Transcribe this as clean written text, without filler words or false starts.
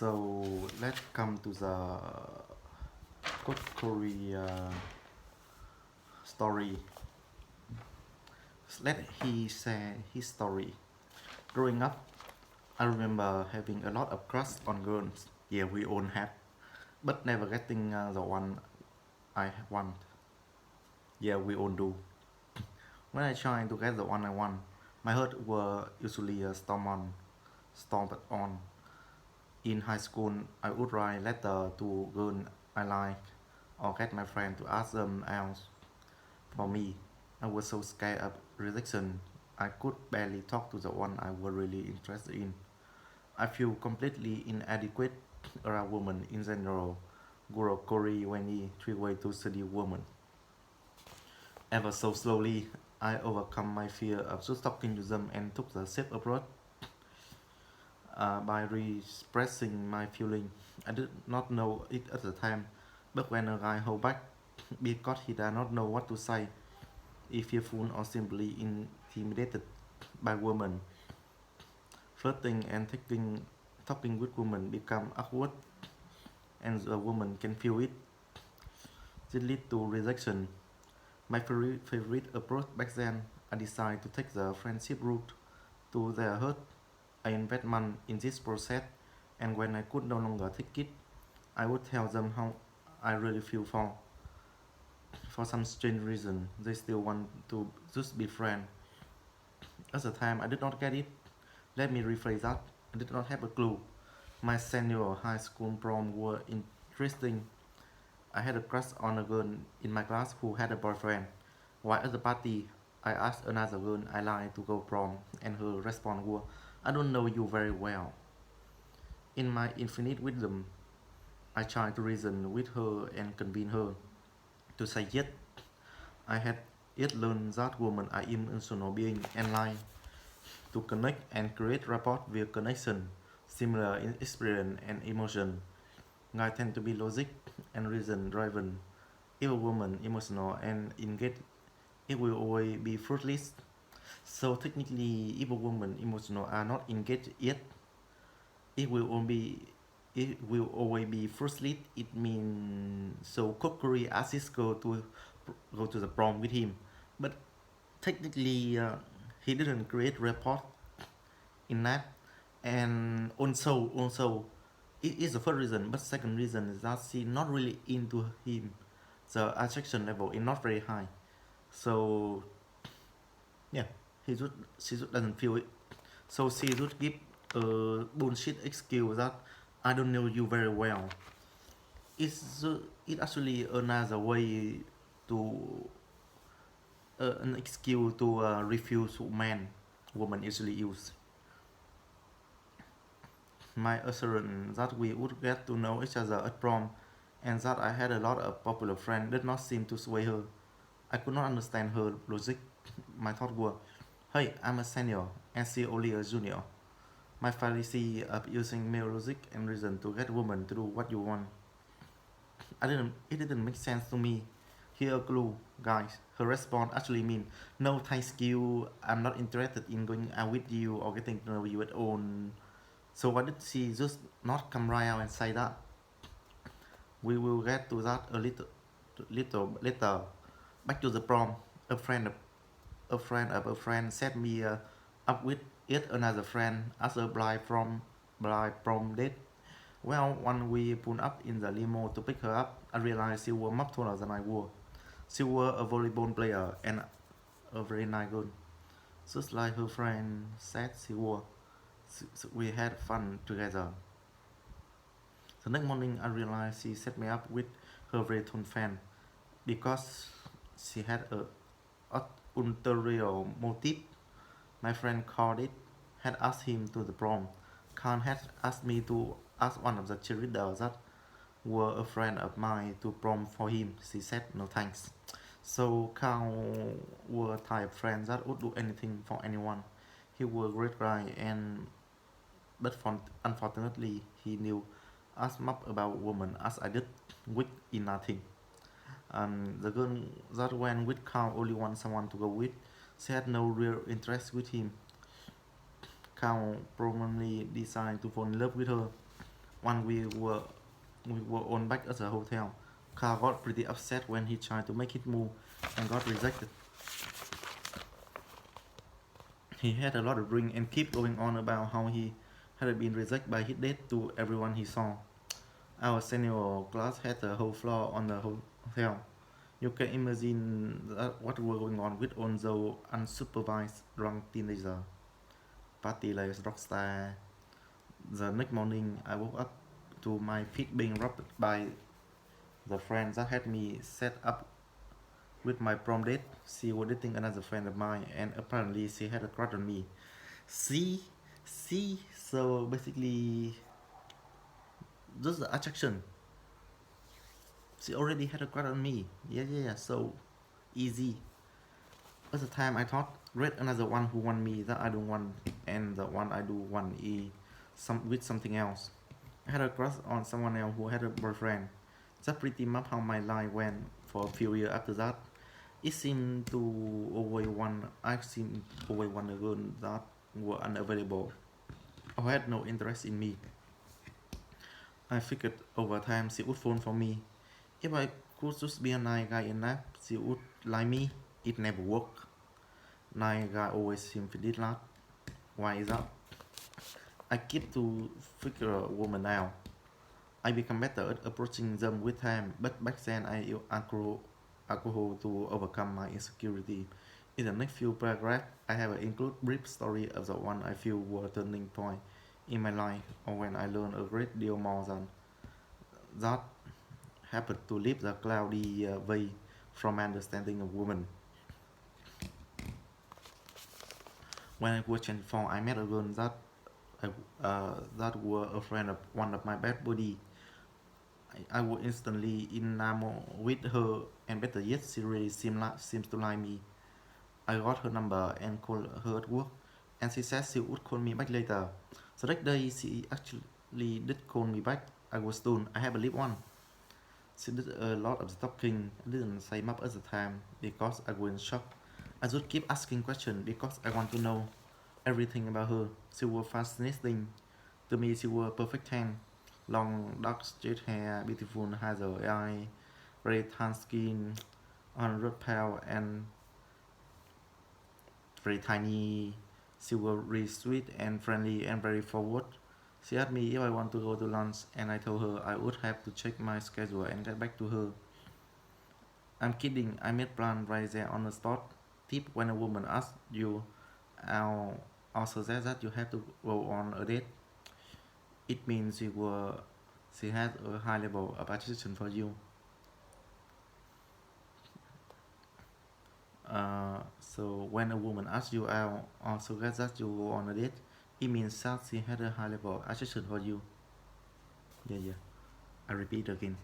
So let's come to the South Korea story. Let he say his story. Growing up, I remember having a lot of crush on girls. Yeah, we all have, but never getting the one I want. Yeah, we all do. When I try to get the one I want, my heart were usually stormed on. In high school, I would write letter to girls I like, or get my friend to ask them out for me. I was so scared of rejection, I could barely talk to the one I was really interested in. I feel completely inadequate around women in general. Guru Kori Weni, three way to study women. Ever so slowly, I overcome my fear of just talking to them and took the safe approach by expressing my feeling. I did not know it at the time, but when a guy hold back because he does not know what to say, if fearful or simply intimidated by women, flirting and talking with women become awkward, and the woman can feel it. This lead to rejection. My favorite approach back then, I decided to take the friendship route to their hurt. I invest money in this process, and when I could no longer take it, I would tell them how I really feel for some strange reason. They still want to just be friends. At the time, I did not get it. Let me rephrase that. I did not have a clue. My senior high school prom were interesting. I had a crush on a girl in my class who had a boyfriend. While at the party, I asked another girl I liked to go prom, and her response was, "I don't know you very well." In my infinite wisdom, I tried to reason with her and convince her to say yes. I had yet learned that women are emotional beings and like to connect and create rapport via connection, similar in experience and emotion. Guys tend to be logic and reason driven. If a woman emotional and engaged, it will always be fruitless. So technically, if a woman emotional are not engaged yet, it will only it will always be fruitless. It means so Kokori asks his girl to go to the prom with him, but technically he didn't create rapport in that, and also it is the first reason, but second reason is that she not really into him. The attraction level is not very high, so yeah, he just she just doesn't feel it. So she just give a bullshit excuse that I don't know you very well. It actually another way to an excuse to refuse man woman usually use. My assurance that we would get to know each other at prom and that I had a lot of popular friends did not seem to sway her. I could not understand her logic. My thought were, hey, I'm a senior and she only a junior. My fallacy of using male logic and reason to get women to do what you want. It didn't make sense to me. Here a clue, guys. Her response actually mean, no thanks you, I'm not interested in going out with you or getting to know you at all. So why did she just not come right out and say that? We will get to that little later. Back to the prom. A friend of a friend set me up with yet another friend as a blind prom date. Well, when we pulled up in the limo to pick her up, I realized she was much taller than I was. She was a volleyball player and a very nice girl, just like her friend said she was. We had fun together. The next morning, I realized she set me up with her very tall fan because she had a ulterior motive. My friend called it had asked him to the prom. Khan had asked me to ask one of the cheerleaders that were a friend of mine to prom for him. She said no thanks. So Khan were type of friend that would do anything for anyone. He was a great guy, and but unfortunately he knew as much about women as I did, with in nothing. The girl that went with Carl only wanted someone to go with. She had no real interest with him. Carl probably decided to fall in love with her, When we were on back at the hotel, Carl got pretty upset when he tried to make it move and got rejected. He had a lot of drink and kept going on about how he had been rejected by his date to everyone he saw. Our senior class had the whole floor on the hotel. You can imagine what was going on with all those unsupervised drunk teenagers. Party like a rock star. The next morning, I woke up to my feet being rubbed by the friend that had me set up with my prom date. She was dating another friend of mine, and apparently she had a crush on me. See, see. So basically, just the attraction. She already had a crush on me. Yeah, yeah, yeah. So easy. At the time, I thought, great, another one who want me that I don't want, and the one I do want is with something else. I had a crush on someone else who had a boyfriend. That pretty much how my life went for a few years after that. It seemed to always one. I seemed always want a girl that were unavailable or had no interest in me. I figured over time she would fall for me. If I could just be a nice guy enough, she would like me. It never worked. Nice guy always seem to did that. Why is that? I keep to figure a woman out. I become better at approaching them with time, but back then I use alcohol to overcome my insecurity. In the next few paragraphs, I have include brief story of the one I feel were turning point in my life, or when I learned a great deal more than that happened to lift the cloudy way from my understanding of women. When I was 24, I met a girl that were a friend of one of my best buddy. I was instantly enamored with her, and better yet, she really seems to like me. I got her number and called her at work, and she said she would call me back later. So that day, she actually did call me back. I was stunned. I have believed one. She did a lot of the talking. I didn't say much at the time because I was in shock. I just keep asking questions because I want to know everything about her. She was fascinating. To me, she was perfect 10. Long dark straight hair, beautiful hazel eye, very tan skin, 100 pounds, and very tiny. She was really sweet and friendly and very forward. She asked me if I want to go to lunch, and I told her I would have to check my schedule and get back to her. I'm kidding, I made plan right there on the spot. Tip: when a woman asks you out or suggests that you have to go on a date, it means she has a high level of attraction for you. So when a woman asks you out or suggests that you go on a date, it means that she had a high level of attraction for you. Yeah, yeah. I repeat again.